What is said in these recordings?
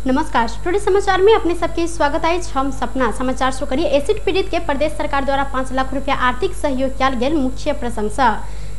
नमस्कार, टुडे समाचार में अपने सबके स्वागत है। हम सपना समाचार शुरू करिए। एसिड पीड़ित के प्रदेश सरकार द्वारा 5 लाख रुपया आर्थिक सहयोग किया गेल, मुख्य प्रशंसा।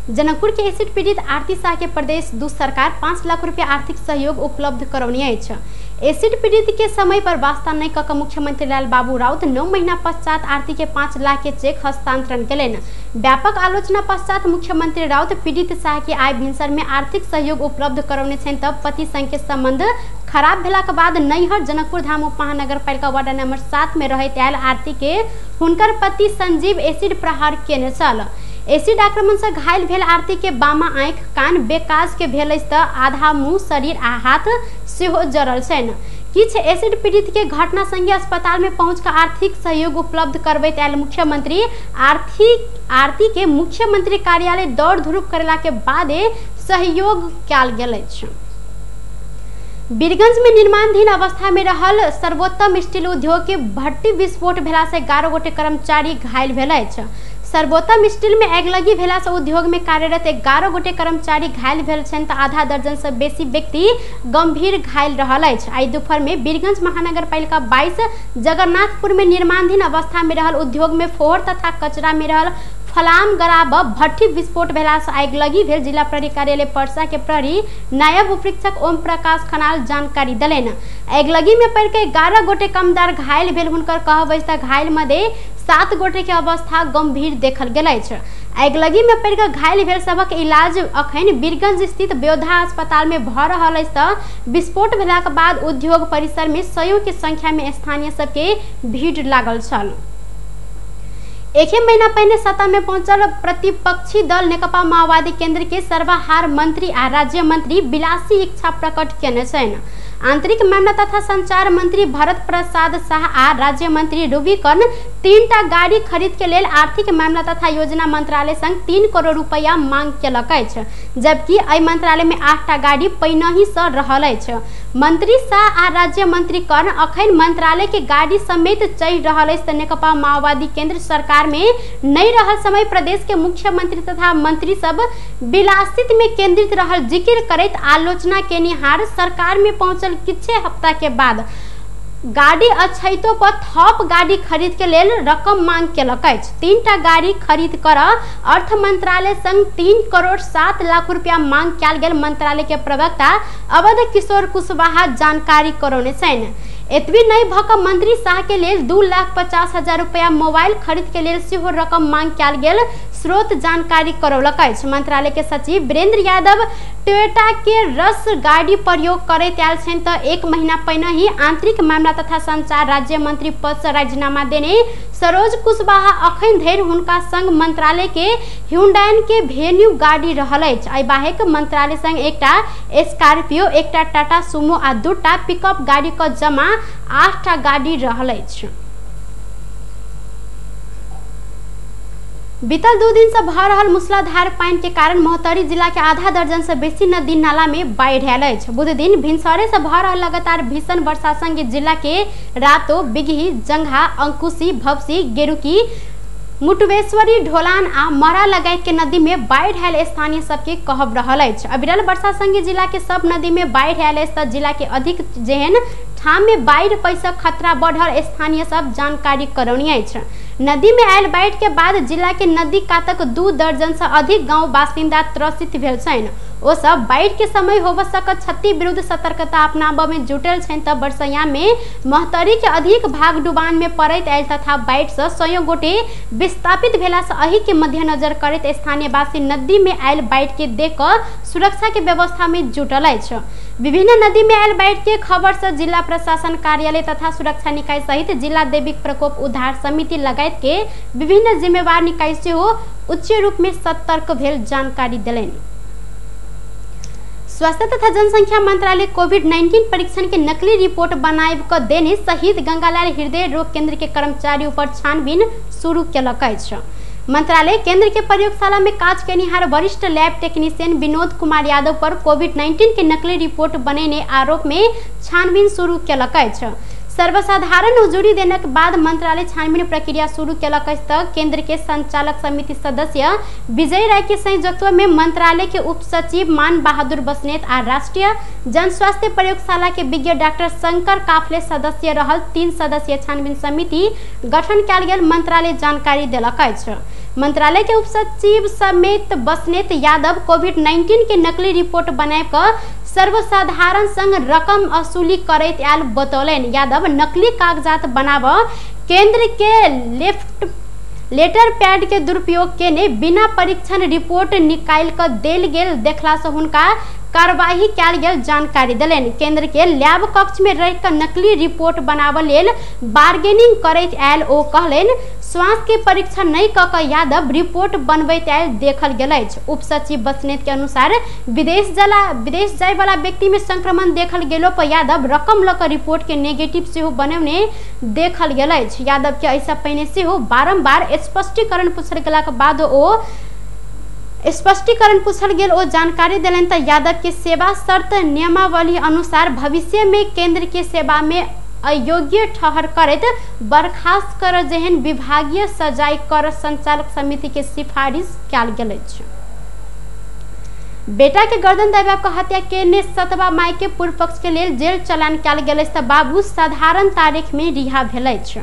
जनकपुर के एसिड पीड़ित आरती शाह के प्रदेश दू सरकार 5 लाख रुपया आर्थिक सहयोग उपलब्ध करौनी अछि। एसिड पीड़ित के समय पर वास्ता नहीं कऽ मुख्यमंत्री लाल बाबू राउत 9 महीना पश्चात आरती के 5 लाख के चेक हस्तांतरण केलनि। व्यापक आलोचना पश्चात मुख्यमंत्री राउत पीड़ित शाह के आय भिनसर में आर्थिक सहयोग उपलब्ध करौने छनि। तब पति संग के संबंध खराब भेलाक बाद नैहर जनकपुर धाम उप महानगर पालिका वार्ड नंबर 7 में रहैत आयल आरती के हुनकर पति संजीव एसिड प्रहार केने छल। एसिड आक्रमण से घायल भेल आरती के बामा आँख कान बेकाज के भेल त आधा मुँह शरीर आ हाथ सेहो जरल छनि। किछ एसिड पीड़ित के घटना संगे अस्पताल में पहुंच कर आर्थिक सहयोग उपलब्ध करबैत आयल मुख्यमंत्री आरती के मुख्यमंत्री कार्यालय दौड़ धूप करेला के बाद सहयोग कयल गेल अछि। बीरगंज में निर्माणाधीन अवस्था में रहल सर्वोत्तम स्टील उद्योग के भट्टी विस्फोट भेला से 11 गोटे कर्मचारी घायल भेल अछि। सर्वोत्तम स्टील में आगिलगी भेला से उद्योग में कार्यरत 11 गोटे कर्मचारी घायल भेल छनि त आधा दर्जन से बेसी व्यक्ति गंभीर घायल रहल अछि। आई दोपहर में बीरगंज महानगर पालिका 22 जगन्नाथपुर में निर्माणाधीन अवस्था में रहल उद्योग में फोहर तथा कचरा में रहल फलाम गराब भट्टी विस्फोट भेला से आगिलगी भेल। जिला प्रहरी कार्यालय परसा के प्रहरी नायब उपरीक्षक ओम प्रकाश खनाल जानकारी दिलेन। आगिलगी में पड़ के 11 गोटे कमदार घायल भेल। हुनकर कहबै त घायल मध्ये 7 गोटे के अवस्था गंभीर देखल गेल अछि। आगिलगी में पड़ के घायल भेल सबक इलाज अखन बीरगंज स्थित ब्योधा अस्पताल में भ रहल अछि त विस्फोट भेला के बाद उद्योग परिसर में 100 के संख्या में स्थानीय सबके भीड़ लागल छल। एक महीना पहले सत्ता में पहुंचल प्रतिपक्षी दल नेकपा माओवादी केंद्र के सर्वहार मंत्री आ राज्य मंत्री विलासी इच्छा प्रकट केने छनि। आंतरिक मामला तथा संचार मंत्री भरत प्रसाद शाह आ राज्य मंत्री रूबिकन 3टा गाड़ी खरीद के लेल आर्थिक मामला तथा योजना मंत्रालय संग 3 करोड़ रुपया मांग केलक अछि, जबकि एहि मंत्रालय में 8टा गाड़ी पहिनहि सँ रहल अछि। मंत्री शाह आ राज्य मंत्री कर्ण अखन मंत्रालय के गाड़ी समेत चढ़ि रहल अछि त नेकपा माओवादी केंद्र सरकार में नहीं रहल समय प्रदेश के मुख्यमंत्री तथा मंत्री सब विलासित में केंद्रित रहल जिक्र करैत आलोचना केनिहार सरकार में पहुंचल किछे हफ्ता के बाद गाड़ी अछैतो पर थप गाड़ी खरीद के लेल रकम मांग केलक अछि। 3टा गाड़ी खरीद कर अर्थ मंत्रालय संग 3 करोड़ 7 लाख रुपया मांग कयल गेल। मंत्रालय के प्रवक्ता अवध किशोर कुशवाहा जानकारी करौने छनि। एतबी नहीं भक मंत्री शाह के लेल 2,50,000 रुपया मोबाइल खरीद के लेल सेहो रकम मांग कयल गेल। स्रोत जानकारी करौलक अछि। मंत्रालय के सचिव वीरेंद्र यादव टोयोटा के रस गाड़ी प्रयोग करैत आयल छनि त 1 महीना पहिने ही आंतरिक मामला तथा संचार राज्य मंत्री पद से राजीनामा देने सरोज कुशवाहा अखन धरि हुनका संग मंत्रालय के ह्युंडई के वेन्यू गाड़ी रहल अछि। एहि बाहेक मंत्रालय संग एकटा स्कॉर्पियो, एकटा टाटा सुमो आ 2टा पिकअप गाड़ी क जमा 8टा गाड़ी रहल अछि। बीतल 2 दिन से भ रहल मूसलाधार पानी के कारण मोहतरी जिला के आधा दर्जन से बेसी नदी नाला में बाढ़ि आयल अछि। बुध दिन भिनसरे से भ रहल लगातार भीषण वर्षा संगे जिला के रातो, बिगही, जंघा, अंकुशी, भवसी, गेरुकी, मुटवेश्वरी, ढोलान आ मरा लगायत के नदी में बाढ़ि आयल स्थानीय सबके कहब रहल अछि। अविरल वर्षा संगे जिला के सब नदी में बाढ़ि आयल अछि त जिला के अधिक जेहन ठाम में बाढ़ि पैसा खतरा बढ़ल स्थानीय सब जानकारी करौनी अछि। नदी में आयल बाढ़ि के बाद जिला के नदी कातक 2 दर्जन से अधिक गांव बासिंदा त्रसित भेल छनि। ओ सब बाढ़ि के समय होब सकत क्षति विरुद्ध सतर्कता अपनाबय में जुटल छनि त बरसैया में महतरी के अधिक भाग डुबान में पड़ैत आयल तथा बाढ़ि से 100 गोटे विस्थापित भेला से एहि के मद्देनजर करैत स्थानीय वासी नदी में आयल बाढ़ि के देख क सुरक्षा के व्यवस्था में जुटल अछि। विभिन्न नदी में आयल बाढ़ि के खबर से जिला प्रशासन कार्यालय तथा सुरक्षा निकाय सहित जिला दैविक प्रकोप उद्धार समिति लगायत के विभिन्न जिम्मेवार निकाय सेहो उच्च रूप में सतर्क भेल जानकारी दिलनि। स्वास्थ्य तथा जनसंख्या मंत्रालय कोविड-19 परीक्षण के नकली रिपोर्ट बनाएब क देने सहित गंगालाल हृदय रोग केंद्र के कर्मचारी पर छानबीन शुरू केलक अछि। मंत्रालय केंद्र के प्रयोगशाला में काज केनिहार वरिष्ठ लैब टेक्नीशियन विनोद कुमार यादव पर कोविड-19 के नकली रिपोर्ट बनेने आरोप में छानबीन शुरू केलक अछि। सर्वसाधारण उजुरी देने के बाद मंत्रालय छानबीन प्रक्रिया शुरू केलक त केंद्र के संचालक समिति सदस्य विजय राय के संयोजकत्व में मंत्रालय के उप सचिव मान बहादुर बस्नेत आ राष्ट्रीय जनस्वास्थ्य प्रयोगशाला के विज्ञ डॉक्टर शंकर काफले सदस्य रहल 3 सदस्यीय छानबीन समिति गठन कयल गेल मंत्रालय जानकारी देलक अछि। मंत्रालय के उप सचिव समेत बस्नेत यादव कोविड-19 के नकली रिपोर्ट बनाकर सर्वसाधारण संग रकम वसूली करैत आयल बतौलनि। यादव नकली कागजात बनाब केंद्र के लेटर पैड के दुरुपयोग केने बिना परीक्षण रिपोर्ट निकाल कर देल गेल देखला से हुनका कार्यवाही कयल गेल जानकारी दिलनि। केंद्र के लैब कक्ष में रह कर नकली रिपोर्ट बनाब लेल बार्गेनिंग करैत आयल ओ कहलनि स्वास्थ्य के परीक्षण नहीं क के यादव रिपोर्ट बनबैत आयल देखल गेल अछि। उप सचिव बस्नेत के अनुसार विदेश जाय वाला व्यक्ति में संक्रमण देखल गेलो पर यादव रकम ल कर रिपोर्ट के नेगेटिव सेहो बनौने देखल गेल अछि। यादव के ऐसा पहिने सेहो बारंबार स्पष्टीकरण पूछल गेला के बाद ओ जानकारी दिलनि त यादव के सेवा शर्त नियमावली अनुसार भविष्य में केंद्र के सेवा में अयोग्य ठहर करैत बर्खास्त कर जेहन विभागीय सजाई कर संचालक समिति के सिफारिश कयल गेल अछि। बेटा के गर्दन दबा के हत्या केने सतबा माई के पूर्व पक्ष के लेल जेल चलान कयल गेल त बाबू साधारण तारीख में रिहा भेल अछि।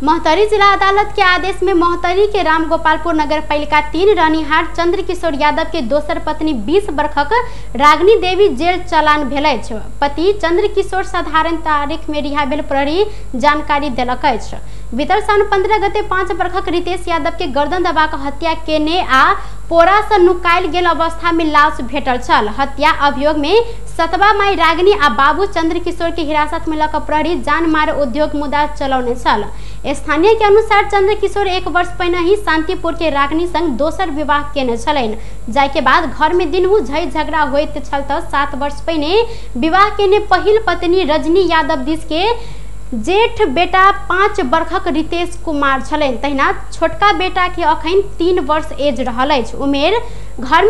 मोहतरी जिला अदालत के आदेश में मोहतरी के राम गोपालपुर नगर पालिका 3 रहनिहार चंद्रकिशोर यादव के दोसर पत्नी 20 वर्षक रागिनी देवी जेल चलान भेल अछि। पति चंद्रकिशोर साधारण तारीख में रिहा भेल प्रहरी जानकारी देलक अछि। बीतल साल 15 गते 5 वर्षक रितेश यादव के गर्दन दबा के हत्या केने आ पोरा से नुकायल गेल अवस्था में लाश भेटल छल। हत्या अभियोग में सतबा माई रागिनी आ बाबू चंद्रकिशोर के हिरासत में लक प्रहरी जान मार उद्योग मुद्दा चलौने छल। स्थानीय के अनुसार चंद्रकिशोर 1 वर्ष पहिने ही शांतिपुर के रागिनी संग दोसर विवाह केने छलनि। जाय के बाद घर में दिनहु झई झगड़ा होइत छल त 7 वर्ष पहिने विवाह केने पहिल पत्नी रजनी यादव दिस के जेठ बेटा 5 वर्षक रितेश कुमार छलनि। तहिना छोटका बेटा के अखन 3 वर्ष एज रहल अछि। उमेर घर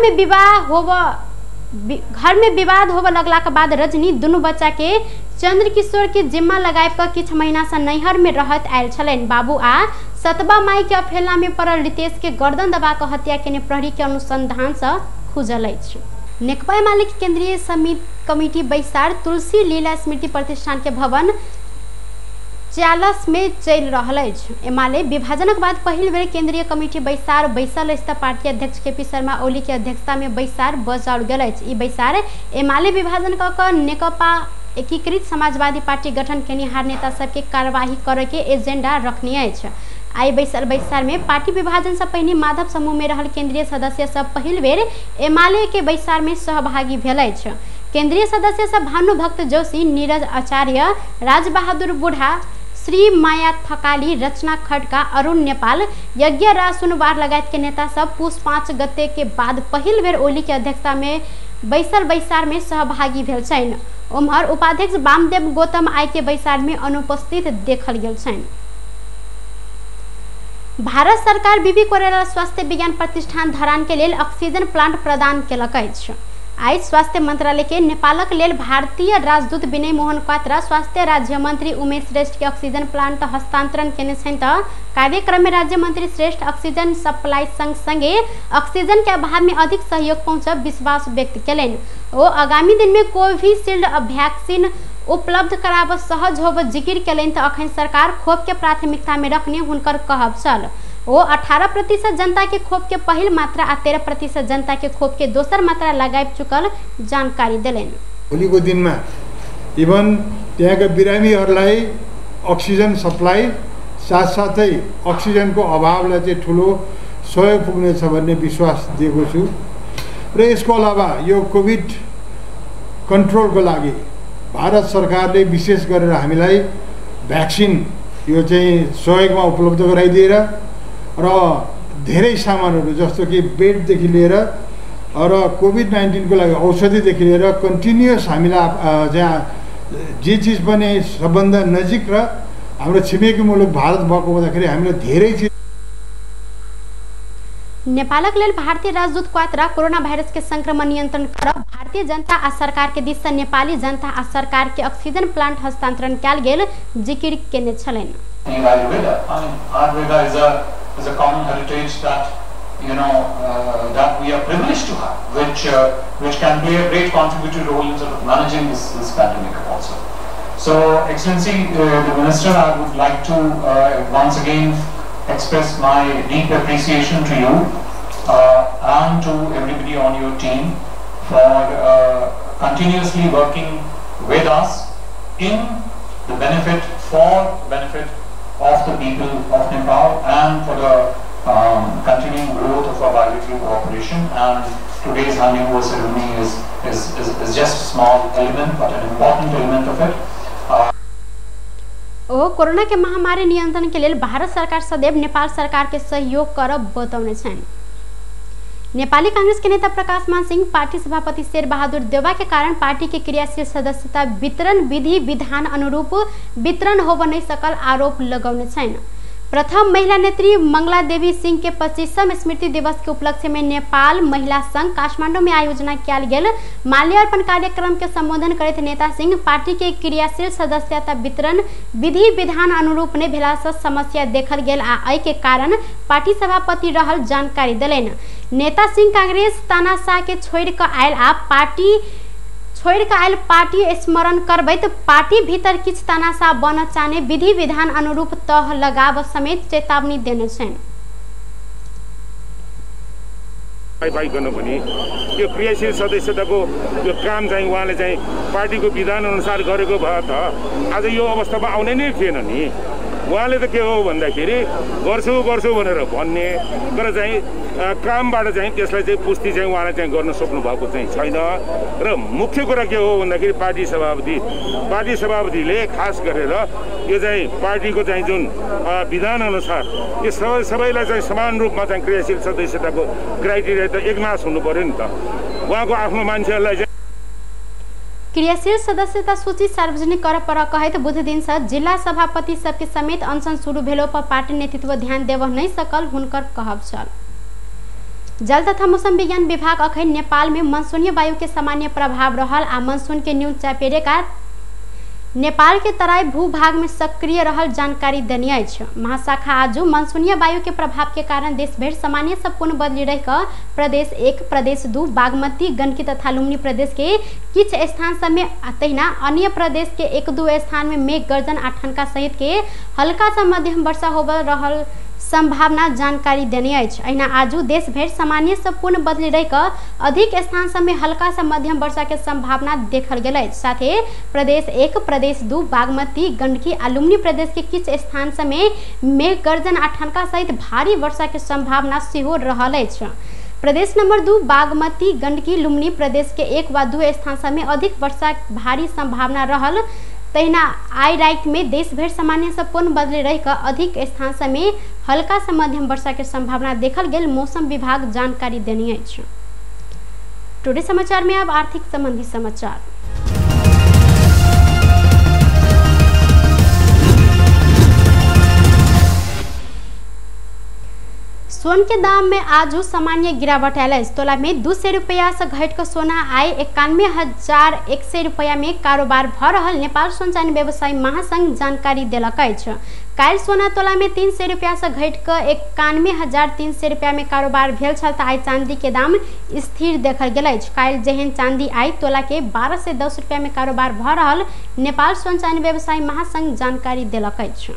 में विवाद होबे लगला के बाद रजनी दुनू बच्चा के चंद्रकिशोर के जिम्मा लगाए कर किछ महीना से नैहर में रहत आयल छलनि। बाबू आ सतबा माई के अफेला में पड़ल रितेश के गर्दन दबा के हत्या केने प्रहरी के अनुसंधान से खुजल अछि। नेकपा एमाले के केंद्रीय कमेटी बैसार तुलसी लीला स्मृति प्रतिष्ठान के भवन 40 में चल रहा है। एमाले विभाजनक बाद पहिल बेर केंद्रीय कमेटी बैसार बैसल अछि। पार्टी अध्यक्ष केपी शर्मा ओली के अध्यक्षता में बैसार बजाओल गेल अछि। ई बैसार एमाले विभाजन क के नेकपा एकीकृत समाजवादी पार्टी गठन केनिहार नेता सबके कार्यवाही करे के एजेंडा रखने अछि। आई बैसार में पार्टी विभाजन से पहिने माधव समूह में रहल केंद्रीय सदस्य सब पहिल बेर एमाले के बैसार में सहभागी भेल अछि। केंद्रीय सदस्य सब भानुभक्त जोशी, नीरज आचार्य, राज बहादुर बुढ़ा, श्री माया थकाली, रचना खड़का, अरुण नेपाल, यज्ञ राज सुनवार लगायत के नेता सब पुष 5 गते के बाद पहिल बेर ओली के अध्यक्षता में बैसार में सहभागी भेल छनि। उम्हर उपाध्यक्ष वामदेव गौतम आई के बैसार में अनुपस्थित देखल गेल छनि। भारत सरकार बीबी कोइराला स्वास्थ्य विज्ञान प्रतिष्ठान धरान के लेल ऑक्सीजन प्लांट प्रदान केलक अछि। आई स्वास्थ्य मंत्रालय के नेपालक लेल भारतीय राजदूत विनय मोहन क्वात्रा, स्वास्थ्य राज्य मंत्री उमेश श्रेष्ठ के ऑक्सीजन प्लांट हस्तांतरण केने छनि त कार्यक्रम में राज्य मंत्री श्रेष्ठ ऑक्सीजन सप्लाई संगे ऑक्सीजन के अभाव में अधिक सहयोग पहुंचब विश्वास व्यक्त केलनि। ओ आगामी दिन में कोविशील्ड वैक्सीन उपलब्ध कराब सहज होब जिक्र केलनि त अखन सरकार खोप के प्राथमिकता में रखने हुनकर कहब छल। वो 18% जनता के खोप के पहिल मात्रा आ 13% जनता के खोप के दोसर मात्रा लगाए चुकल जानकारी दिलनि। भोलिको दिनमा इभन त्यहाँका बिरामीहरूलाई अक्सिजन सप्लाई साथसाथै अक्सिजनको अभावलाई चाहिँ ठुलो सहयोग पुग्नेछ भन्ने विश्वास दिएको छु। र यसको अलावा यो कोभिड कन्ट्रोलको लागि भारत सरकारले विशेष गरेर हामीलाई भ्याक्सिन यो चाहिँ सहयोगमा उपलब्ध गराइदिएर र धेरै सामानहरू जस्तो कि बेडदेखि लिएर र कोभिड-19 को लागि औषधिदेखि लिएर कन्टिन्युअस हामीलाई जहाँ जे चिज पनि सबभन्दा नजिक र हाम्रो छिमेकी मुलुक भारत भएको हुँदाखेरि हामीलाई धेरै चिज। नेपालक लेल भारतीय राजदूत क्वात्रा कोरोना भाइरस के संक्रमण नियंत्रण करब भारतीय जनता आ सरकार के दिस से नेपाली जनता आ सरकार के ऑक्सीजन प्लांट हस्तांतरण कयल गेल जिक्र केने छलनि। Ayurveda is a common heritage that that we are privileged to have, which can play a great contributory role in sort of managing this pandemic also. So, Excellency, the Minister, I would like to once again express my deep appreciation to you and to everybody on your team for continuously working with us in the benefit of the people of Nepal and for the continuing growth of our bilateral cooperation. And today's handover ceremony is just a small element, but an important element of it. Corona के महामारी नियंत्रण के लिए भारत सरकार सदैव नेपाल सरकार के सहयोग करब बताउने छन्। नेपाली कांग्रेस के नेता प्रकाश मान सिंह पार्टी सभापति शेर बहादुर देउवा के कारण पार्टी के क्रियाशील सदस्यता वितरण विधि विधान अनुरूप वितरण हो नहीं सकल आरोप लगाउने छन्। प्रथम महिला नेत्री मंगला देवी सिंह के 25वां स्मृति दिवस के उपलक्ष्य में नेपाल महिला संघ काठमांडू में आयोजना किया गेल माल्यार्पण कार्यक्रम के संबोधन करते नेता सिंह पार्टी के क्रियाशील सदस्यता वितरण विधि विधान अनुरूप ने भेला से समस्या देखल गेल आ एहि के कारण पार्टी सभापति रहल जानकारी दिलैन। नेता सिंह कांग्रेस तानाशाह के छोड़ के आयल पार्टी स्मरण करबैत पार्टी भीतर किछ तानाशाह बन चाहने विधि विधान अनुरूप तह लगाव समेत चेतावनी देने छन्। गर्न पनि त्यो क्रियाशील सदस्यताको त्यो काम चाहिँ उहाँले चाहिँ पार्टीको विधान अनुसार गरेको भए त आज यो अवस्थामा आउने नै थिएन नि। उहाँले त के हो भन्दाखेरि गर्छु भनेर भन्ने तर चाहिँ कामबाट चाहिँ त्यसलाई चाहिँ पुष्टि चाहिँ उहाँले चाहिँ गर्न सक्नु भएको चाहिँ छैन। र मुख्य कुरा के हो भन्दाखेरि पार्टी सभापतिले खास गरेर यो चाहिँ पार्टीको चाहिँ जुन विधान अनुसार यो सबैलाई चाहिँ समान रूपमा चाहिँ क्रियाशील सदस्यताको क्राइटेरिया त एकमास हुनु पर्यो नि त। उहाँको आफ्नो मान्छेहरूलाई क्रियाशील सदस्यता सूची सार्वजनिक कर पर कहत बुध दिन से जिला सभापति सबके समेत अनशन शुरू भेलो पर पार्टी नेतृत्व ध्यान देव नहीं सकल हुनकर कहब छल। जल तथा मौसम विज्ञान विभाग अखन नेपाल में मनसूनी वायु के सामान्य प्रभाव रहल आ मनसून के न्यून चापेरे का नेपाल के तराई भूभाग में सक्रिय रहल जानकारी देनी अछि। महाशाखा आजू मनसूनी वायु के प्रभाव के कारण देश भर सामान्य से पूर्ण बदली रह प्रदेश 1 प्रदेश 2 बागमती गंडकी तथा लुम्बिनी प्रदेश के किछ स्थान सब में तहिना अन्य प्रदेश के 1-2 स्थान में मेघ गर्जन आ ठनका सहित के हल्का से मध्यम वर्षा होब रहल संभावना जानकारी देने अछि। अहिना आजू देश भर सामान्य से पूर्ण बदली रह अधिक स्थान सब में हल्का से मध्यम वर्षा के संभावना देखल गेल अछि। साथ ही प्रदेश 1 प्रदेश 2 बागमती गंडकी आ लुम्बिनी प्रदेश के किछ स्थान सब में मेघ गर्जन आ ठनका सहित भारी वर्षा के संभावना सेहो रहल अछि। प्रदेश नंबर 2 बागमती गंडकी लुम्बिनी प्रदेश के 1 वा 2 स्थान सब में अधिक वर्षा भारी संभावना रहल। तहिना आई रात में देश भर सामान्य से पूर्ण बदले रह अधिक स्थान सब में हल्का से मध्यम वर्षा के संभावना देखल गेल मौसम विभाग जानकारी देने अछि। टुडे समाचार में अब आर्थिक संबंधी समाचार। सोन के दाम में आज सामान्य गिरावट आयल। तोला में 200 रुपया से घट कर सोना आए 91,100 रुपया में कारोबार भ रहल नेपाल सोनचानी व्यवसायी महासंघ जानकारी दिलक अछि। काल्हि सोना तोला में 300 रुपया से घट कर 91,300 रुपया में कारोबार भेल छल त आई चांदी के दाम स्थिर देखल गेल अछि। काल्हि जेहन चांदी आई तोला के 12 से 10 रुपया में कारोबार भ रहल नेपाल सोनचानी व्यवसायी महासंघ जानकारी दिलक अछि।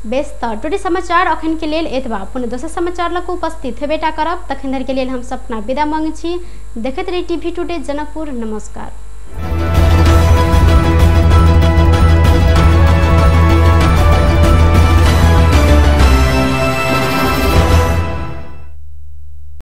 बेस टुडे समाचार अखन के लेल एतबा पुनः दोसर समाचार लक उपस्थित हेबेटा करब तखन धरि के लेल हम सपना विदा मांगै छी। देखैत रही टीवी टुडे जनकपुर। नमस्कार।